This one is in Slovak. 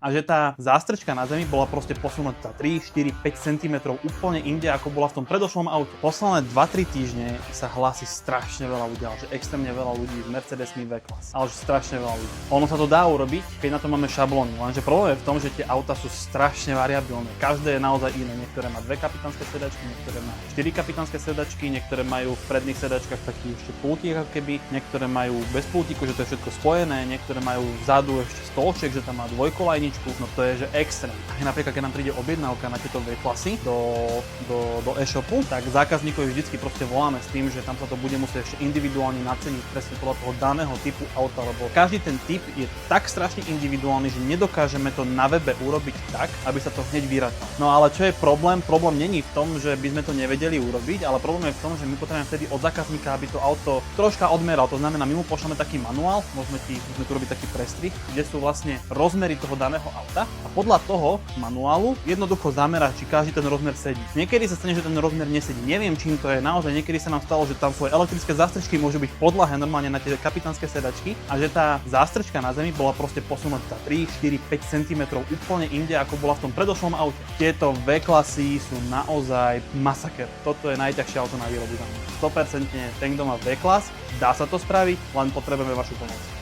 A že tá zástrčka na zemi bola proste posunutá 3, 4, 5 cm úplne inde, ako bola v tom predošlom aute. Posledné 2-3 týždne sa hlási strašne veľa ľudí, ale že extrémne veľa ľudí s Mercedesmi V-Class. Ale že strašne veľa ľudí. Ono sa to dá urobiť, keď na to máme šablóny, lenže problém je v tom, že tie auta sú strašne variabilné. Každé je naozaj iné. Niektoré má 2 kapitánske sedačky, niektoré má 4 kapitánske sedačky, niektoré majú v predných sedačkách taký ešte pultík ako keby, niektoré majú bez pultíku, že to je všetko spojené, niektoré majú vzadu ešte stolček, že tam má dvojkolajničku, no to je že extrém. A napríklad keď nám príde objednávka na tieto V-klasy do e-shopu, tak zákazníkovi vždycky proste voláme s tým, že tam sa to bude musieť ešte individuálne naceniť presne podľa toho daného typu auta, lebo každý ten typ je tak strašne individuálny, že nedokážeme to na webe urobiť tak, aby sa to hneď vyrátalo. No ale čo je problém? Problém není v tom, že by sme to nevedeli urobiť, ale problém je v tom, že my potrebujeme vtedy od zákazníka, aby to auto troška odmeral. To znamená, my mu pošleme taký manuál, môžeme tu robiť taký prestrih, kde sú vlastne rozmery toho daného auta a podľa toho manuálu jednoducho zamerať, či každý ten rozmer sedí. Niekedy sa stane, že ten rozmer nesedí. Neviem, čím to je. Naozaj niekedy sa nám stalo, že tam svoje elektrické zástrčky môžu byť v podlahe normálne na tie kapitánske sedačky a že tá zástrčka na zemi bola proste posunutá 3, 4, 5 cm úplne inde, ako bola v tom predošlom aute. Tieto V-klasy sú naozaj masaker. Toto je najťažšie auto na výrobu za mňa. 100% ten, kto má V-klas, dá sa to spraviť, len potrebujeme vašu pomoc.